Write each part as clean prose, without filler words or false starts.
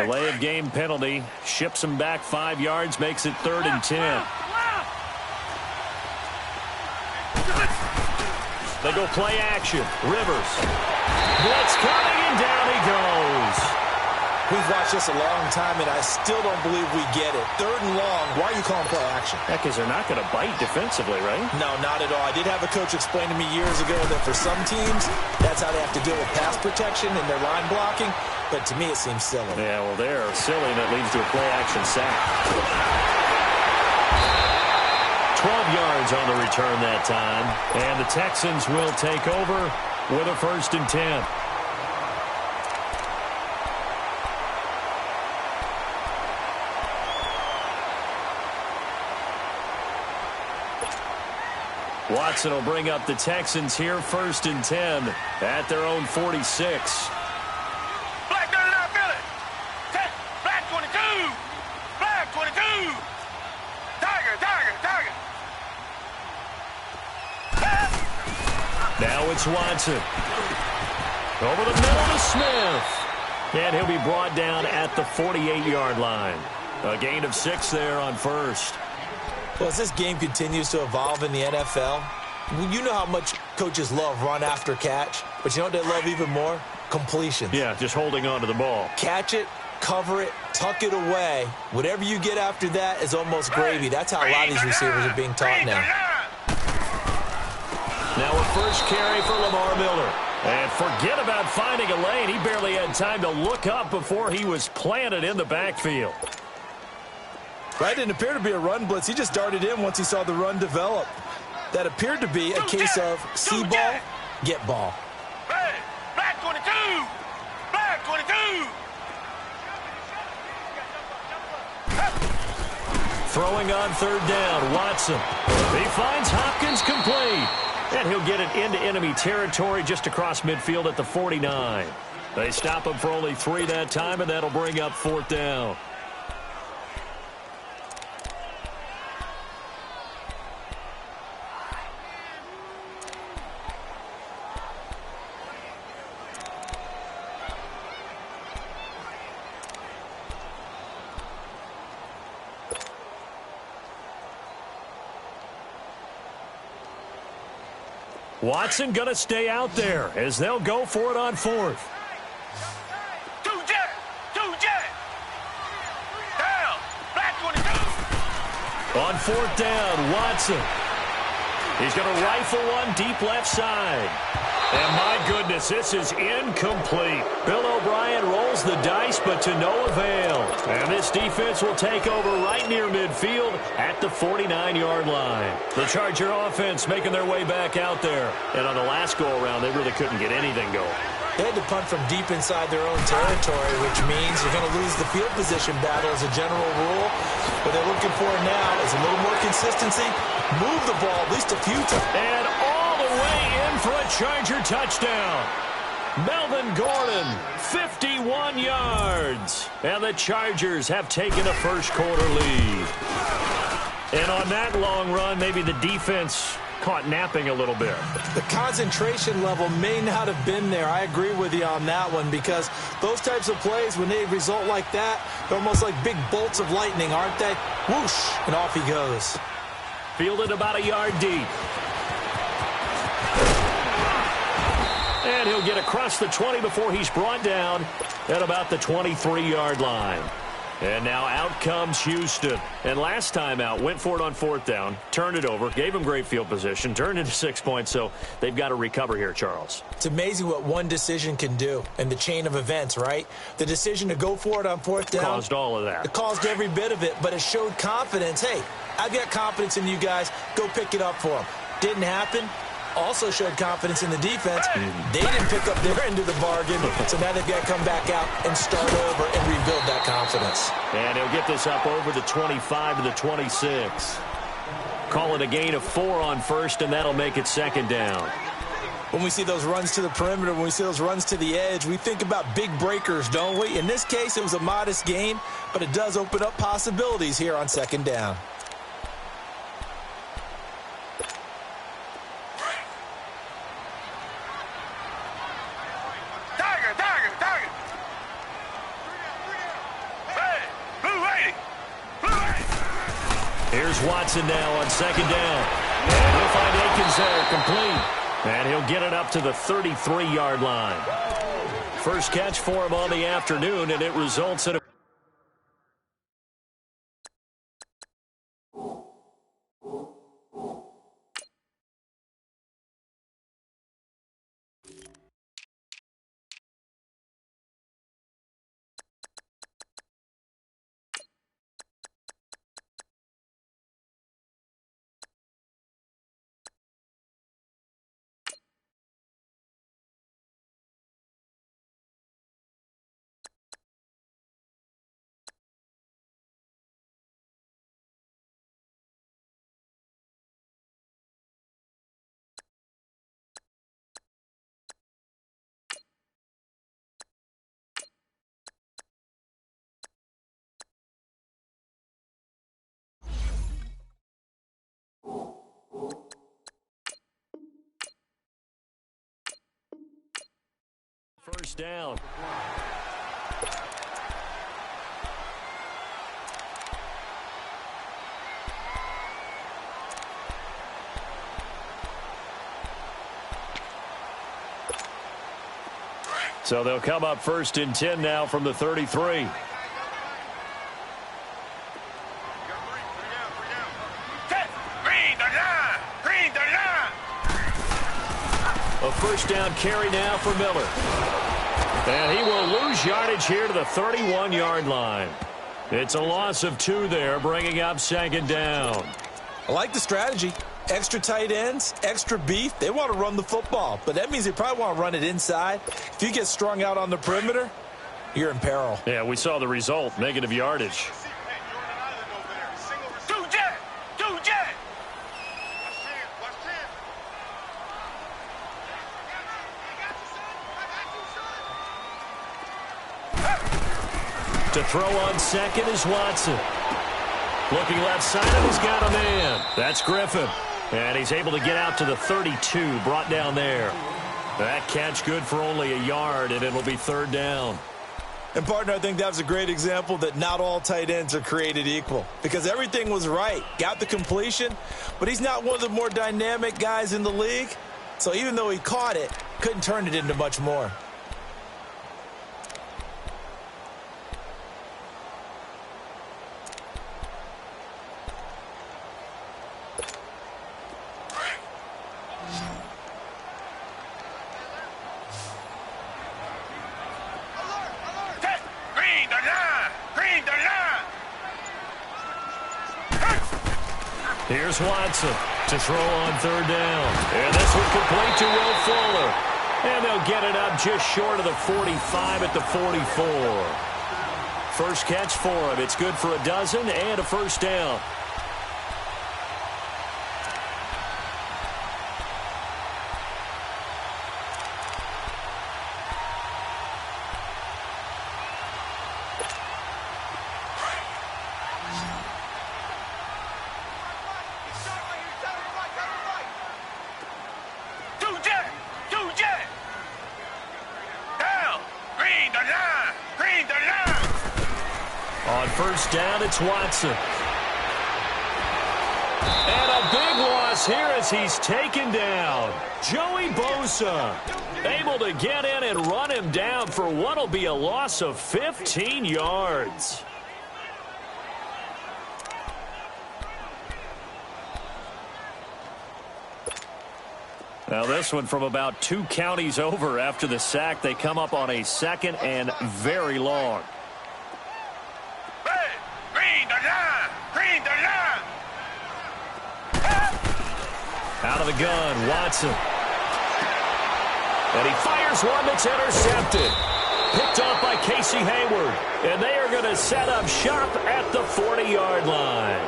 Delay of game penalty. Ships him back 5 yards. Makes it 3rd and 10. They go play action. Rivers. Blitz coming, and down he goes. We've watched this a long time, and I still don't believe we get it. 3rd and long. Why are you calling play action? Yeah, because they're not going to bite defensively, right? No, not at all. I did have a coach explain to me years ago that for some teams, that's how they have to deal with pass protection and their line blocking. But to me, it seems silly. Yeah, well, they're silly, and it leads to a play action sack. 12 yards on the return that time. And the Texans will take over with a 1st and 10. Watson will bring up the Texans here, 1st and 10 at their own 46. Black 39 Philly. Black 22. Black 22. Tiger. Now it's Watson. Over the middle to Smith. And he'll be brought down at the 48-yard line. A gain of 6 there on 1st. Well, as this game continues to evolve in the NFL, you know how much coaches love run after catch, but you know what they love even more? Completions. Yeah, just holding on to the ball. Catch it, cover it, tuck it away. Whatever you get after that is almost gravy. That's how a lot of these receivers are being taught now. Now a first carry for Lamar Miller. And forget about finding a lane. He barely had time to look up before he was planted in the backfield. That didn't appear to be a run blitz. He just darted in once he saw the run develop. That appeared to be a case of see ball, get ball. Black 22. Black 22. Throwing on 3rd down, Watson. He finds Hopkins complete. And he'll get it into enemy territory just across midfield at the 49. They stop him for only 3 that time, and that'll bring up 4th down. Watson going to stay out there as they'll go for it on 4th. Two jet. Down. Black 22. On 4th down, Watson. He's going to rifle one deep left side. And my goodness, this is incomplete. Bill O'Brien rolls the dice, but to no avail. And this defense will take over right near midfield at the 49-yard line. The Charger offense making their way back out there. And on the last go-around, they really couldn't get anything going. They had to punt from deep inside their own territory, which means you're going to lose the field position battle as a general rule. What they're looking for now is a little more consistency. Move the ball at least a few times. And all the way in for a Charger touchdown. Melvin Gordon, 51 yards. And the Chargers have taken a first-quarter lead. And on that long run, maybe the defense caught napping a little bit. The concentration level may not have been there. I agree with you on that one, because those types of plays, when they result like that, they're almost like big bolts of lightning, aren't they? Whoosh, and off he goes. Fielded about a yard deep. And he'll get across the 20 before he's brought down at about the 23-yard line. And now out comes Houston. And last time out, went for it on 4th down, turned it over, gave him great field position, turned into 6 points, so they've got to recover here, Charles. It's amazing what one decision can do in the chain of events, right? The decision to go for it on 4th down. Caused all of that. It caused every bit of it, but it showed confidence. Hey, I've got confidence in you guys. Go pick it up for them. Didn't happen. Also showed confidence in the defense. They didn't pick up their end of the bargain, so now they've got to come back out and start over and rebuild that confidence. And he'll get this up over the 25 to the 26. Call it a gain of 4 on 1st, and that'll make it 2nd down. When we see those runs to the perimeter, when we see those runs to the edge, we think about big breakers, don't we? In this case, it was a modest gain, but it does open up possibilities here on 2nd down. Here's Watson now on second down. And he'll find Akins there, complete. And he'll get it up to the 33-yard line. First catch for him on the afternoon, and it results in a first down. So they'll come up first and 10 now from the 33. A first down carry now for Miller. And he will lose yardage here to the 31-yard line. It's a loss of 2 there, bringing up second down. I like the strategy. Extra tight ends, extra beef. They want to run the football, but that means they probably want to run it inside. If you get strung out on the perimeter, you're in peril. Yeah, we saw the result, negative yardage. To throw on second is Watson. Looking left side, and he's got a man. That's Griffin. And he's able to get out to the 32, brought down there. That catch good for only a yard, and it'll be third down. And, partner, I think that was a great example that not all tight ends are created equal. Because everything was right. Got the completion, but he's not one of the more dynamic guys in the league. So even though he caught it, couldn't turn it into much more. Here's Watson to throw on third down. And this one complete to Will Fuller. And they'll get it up just short of the 45 at the 44. First catch for him. It's good for a dozen and a first down. First down, it's Watson. And a big loss here as he's taken down. Joey Bosa able to get in and run him down for what will be a loss of 15 yards. Now this one from about 2 counties over after the sack. They come up on a second and very long. Out of the gun, Watson. And he fires one that's intercepted. Picked off by Casey Hayward. And they are going to set up shop at the 40-yard line.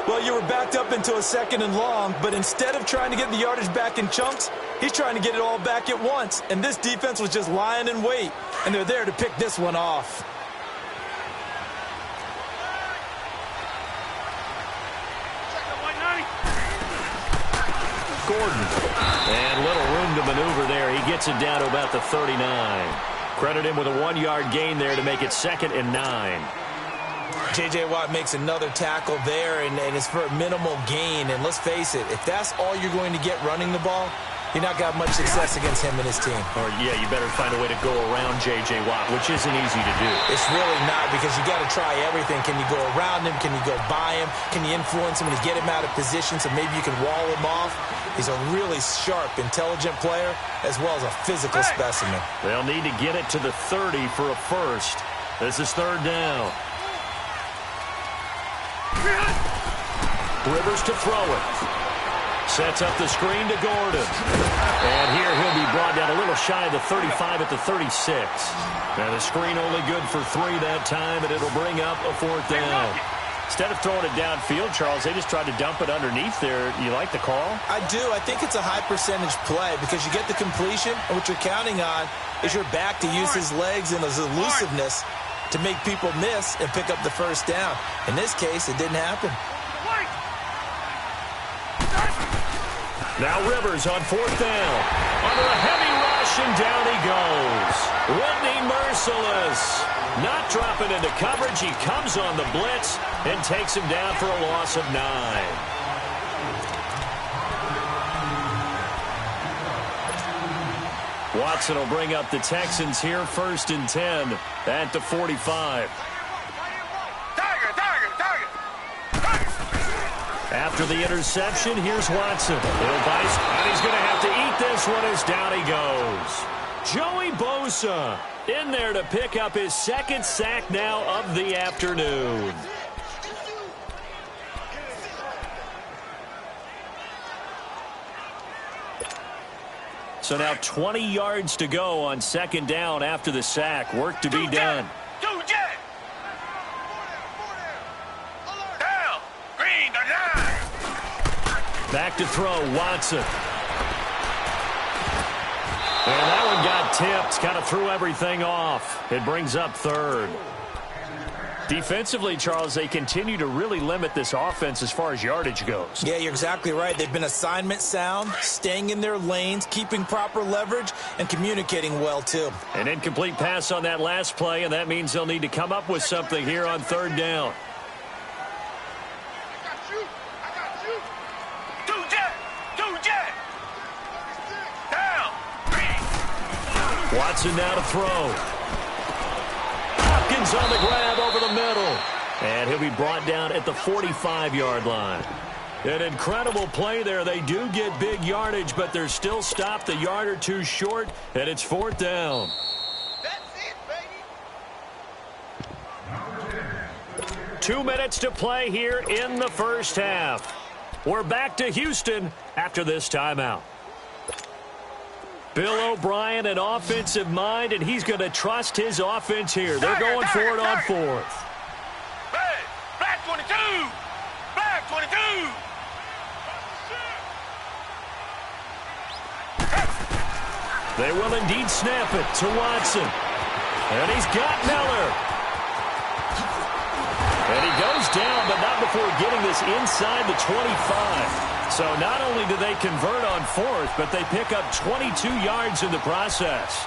Well, you were backed up into a second and long, but instead of trying to get the yardage back in chunks, he's trying to get it all back at once. And this defense was just lying in wait, and they're there to pick this one off. Gordon. And little room to maneuver there. He gets it down to about the 39. Credit him with a 1-yard gain there to make it 2nd and 9. J.J. Watt makes another tackle there, and it's for a minimal gain. And let's face it, if that's all you're going to get running the ball, you're not going to have much success against him and his team. Or, yeah, you better find a way to go around J.J. Watt, which isn't easy to do. It's really not, because you got to try everything. Can you go around him? Can you go by him? Can you influence him and get him out of position so maybe you can wall him off? He's a really sharp, intelligent player, as well as a physical specimen. They'll need to get it to the 30 for a first. This is third down. Rivers to throw it. Sets up the screen to Gordon. And here he'll be brought down a little shy of the 35 at the 36. Now the screen only good for 3 that time, and it'll bring up a fourth down. Instead of throwing it downfield, Charles, they just tried to dump it underneath there. You like the call? I do. I think it's a high-percentage play because you get the completion, and what you're counting on is your back to use his legs and his elusiveness to make people miss and pick up the first down. In this case, it didn't happen. Now Rivers on fourth down. Under a heavy rush, and down he goes. Whitney merciless. Not dropping into coverage. He comes on the blitz and takes him down for a loss of 9. Watson will bring up the Texans here, 1st and 10 at the 45. After the interception, here's Watson. Little Bice, and he's going to have to eat this one as down he goes. Joey Bosa in there to pick up his 2nd sack now of the afternoon. So now 20 yards to go on 2nd down after the sack. Work to be done. Back to throw, Watson. And that one got tipped. Kind of threw everything off. It brings up 3rd. Defensively, Charles, they continue to really limit this offense as far as yardage goes. Yeah, you're exactly right. They've been assignment sound, staying in their lanes, keeping proper leverage, and communicating well, too. An incomplete pass on that last play, and that means they'll need to come up with something here on 3rd down. Watson now to throw. Hopkins on the grab over the middle. And he'll be brought down at the 45-yard line. An incredible play there. They do get big yardage, but they're still stopped a yard or two short, and it's 4th down. That's it, baby. 2 minutes to play here in the first half. We're back to Houston after this timeout. Bill O'Brien, an offensive mind, and he's going to trust his offense here. They're going for it on 4th. Hey, black 22! Black 22! They will indeed snap it to Watson. And he's got Miller. And he goes down, but not before getting this inside the 25. So not only do they convert on 4th, but they pick up 22 yards in the process.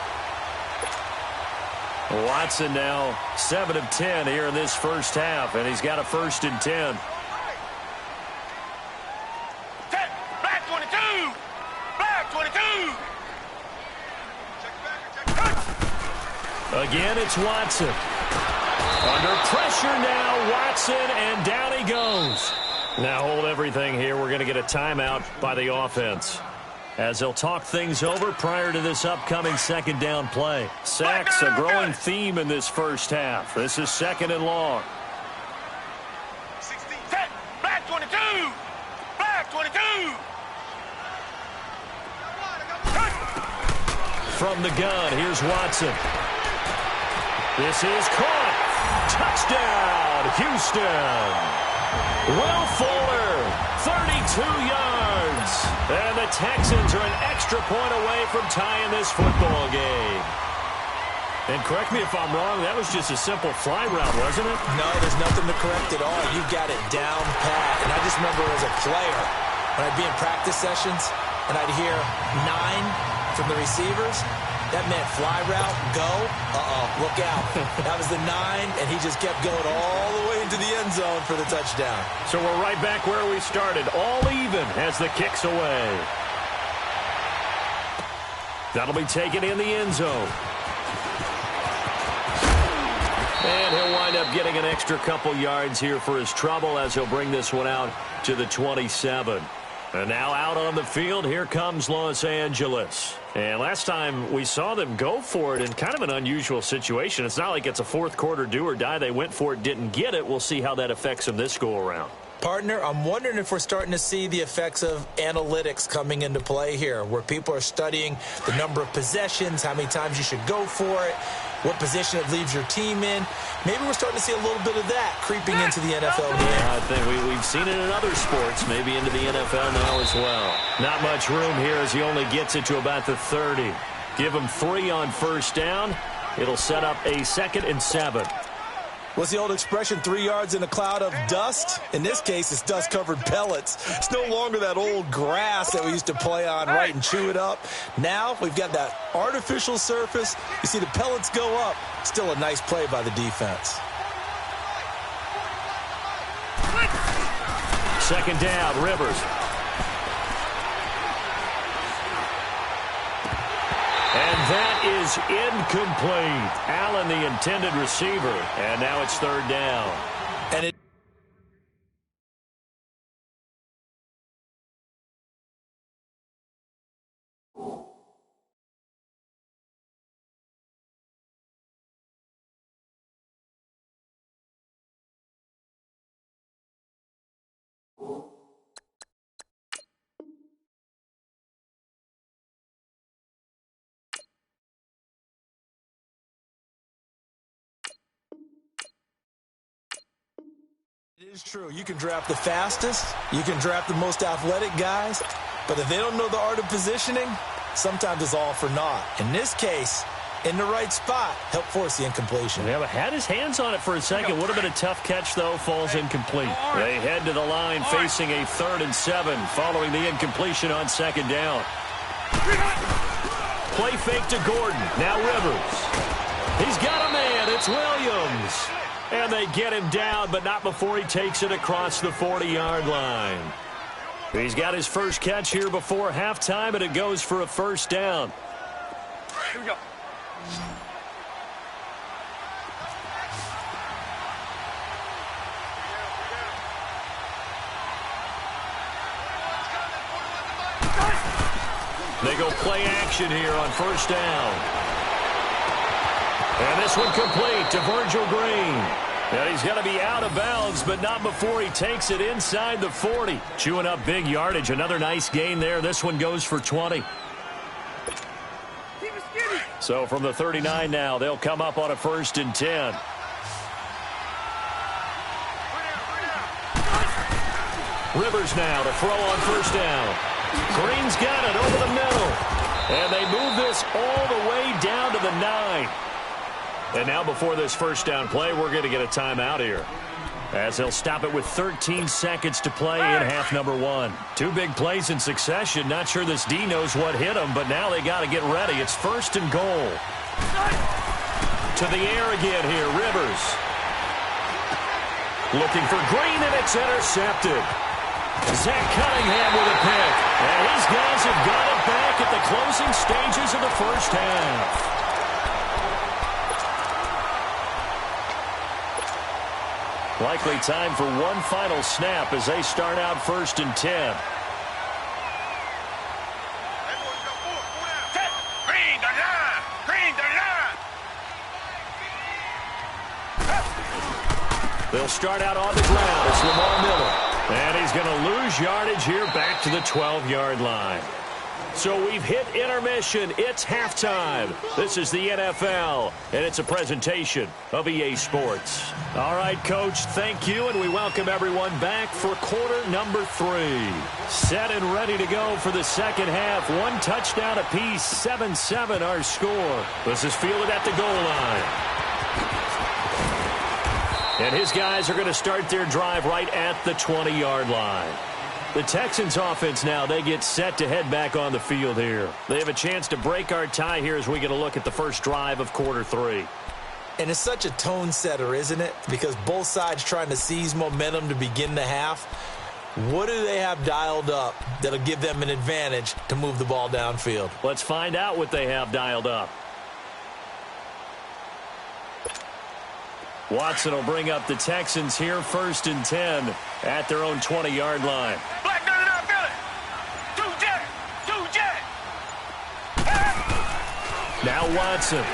Watson now 7 of 10 here in this first half, and he's got a 1st and 10. Black 22! Black 22! Again, it's Watson. Under pressure now, Watson, and down he goes. Now hold everything here. We're going to get a timeout by the offense, as they'll talk things over prior to this upcoming 2nd down play. Sacks, a growing theme in this first half. This is 2nd and long. Black 22! Black 22! From the gun, here's Watson. This is caught. Touchdown, Houston. Will Fuller, 32 yards. And the Texans are an extra point away from tying this football game. And correct me if I'm wrong, that was just a simple fly route, wasn't it? No, there's nothing to correct at all. You got it down pat. And I just remember as a player, when I'd be in practice sessions, and I'd hear 9 from the receivers, that meant fly route, go, look out. That was the 9, and he just kept going all the way into the end zone for the touchdown. So we're right back where we started, all even as the kick's away. That'll be taken in the end zone. And he'll wind up getting an extra couple yards here for his trouble as he'll bring this one out to the 27. And now out on the field, here comes Los Angeles. And last time we saw them go for it in kind of an unusual situation. It's not like it's a fourth quarter do or die. They went for it, didn't get it. We'll see how that affects them this go around. Partner, I'm wondering if we're starting to see the effects of analytics coming into play here, where people are studying the number of possessions, how many times you should go for it, what position it leaves your team in. Maybe we're starting to see a little bit of that creeping into the NFL game. I think we've seen it in other sports, maybe into the NFL now as well. Not much room here as he only gets it to about the 30. Give him 3 on first down. It'll set up a 2nd and 7. What's the old expression, 3 yards in a cloud of dust? In this case, it's dust-covered pellets. It's no longer that old grass that we used to play on, right, and chew it up. Now we've got that artificial surface. You see the pellets go up. Still a nice play by the defense. 2nd down, Rivers. And that is incomplete. Allen, the intended receiver. And now it's 3rd down. And it is true. You can draft the fastest, you can draft the most athletic guys, but if they don't know the art of positioning, sometimes it's all for naught. In this case, in the right spot, help force the incompletion. Yeah, but had his hands on it for a second. Would have been a tough catch, though. Falls incomplete. They head to the line facing a 3rd and 7 following the incompletion on 2nd down. Play fake to Gordon. Now Rivers. He's got a man. It's Williams. And they get him down, but not before he takes it across the 40-yard line. He's got his first catch here before halftime, and it goes for a 1st down. Here we go. They go play action here on 1st down. And this one complete to Virgil Green. And he's going to be out of bounds, but not before he takes it inside the 40. Chewing up big yardage. Another nice gain there. This one goes for 20. So from the 39 now, they'll come up on a 1st and 10. Rivers now to throw on 1st down. Green's got it over the middle. And they move this all the way down to the 9. And now before this 1st down play, we're going to get a timeout here, as they'll stop it with 13 seconds to play in half number 1. 2 big plays in succession. Not sure this D knows what hit him, but now they got to get ready. It's 1st and goal. To the air again here, Rivers. Looking for Green, and it's intercepted. Zach Cunningham with a pick. And his guys have got it back at the closing stages of the 1st half. Likely time for one final snap as they start out 1st and 10. Green, the line! Green, the line! They'll start out on the ground. It's Lamar Miller. And he's going to lose yardage here back to the 12-yard line. So we've hit intermission. It's halftime. This is the NFL, and it's a presentation of EA Sports. All right, Coach, thank you, and we welcome everyone back for quarter number 3. Set and ready to go for the 2nd half. 1 touchdown apiece, 7-7 our score. This is fielded at the goal line. And his guys are going to start their drive right at the 20-yard line. The Texans offense now, they get set to head back on the field here. They have a chance to break our tie here as we get a look at the first drive of quarter 3. And it's such a tone setter, isn't it? Because both sides trying to seize momentum to begin the half. What do they have dialed up that'll give them an advantage to move the ball downfield? Let's find out what they have dialed up. Watson will bring up the Texans here, 1st and 10 at their own 20-yard line. Black gun it up, Billy. Two jet. Now Watson.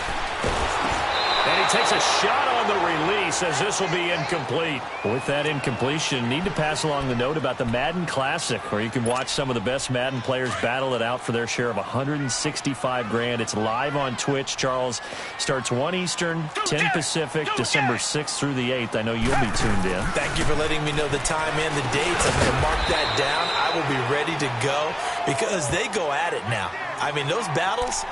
And he takes a shot on the release as this will be incomplete. With that incompletion, need to pass along the note about the Madden Classic, where you can watch some of the best Madden players battle it out for their share of $165,000. It's live on Twitch. Charles, starts 1 Eastern, 10 Pacific, December 6th through the 8th. I know you'll be tuned in. Thank you for letting me know the time and the dates. I'm going to mark that down. I will be ready to go because they go at it now. I mean, those battles,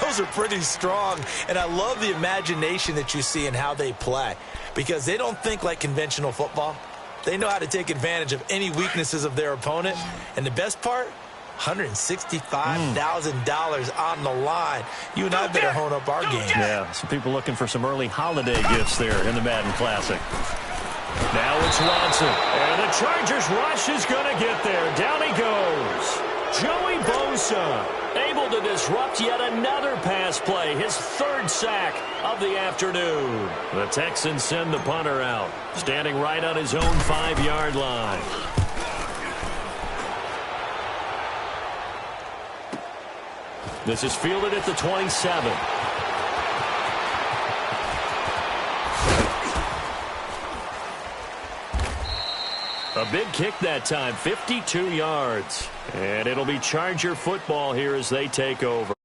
those are pretty strong, and I love the imagination that you see in how they play because they don't think like conventional football. They know how to take advantage of any weaknesses of their opponent, and the best part, $165,000 on the line. You and I better hone up our game. Yeah, some people looking for some early holiday gifts there in the Madden Classic. Now it's Watson, and the Chargers rush is going to get there. Down he goes. Joey Bosa able to disrupt yet another pass play, his 3rd sack of the afternoon. The Texans send the punter out, standing right on his own 5-yard line. This is fielded at the 27. A big kick that time, 52 yards. And it'll be Charger football here as they take over.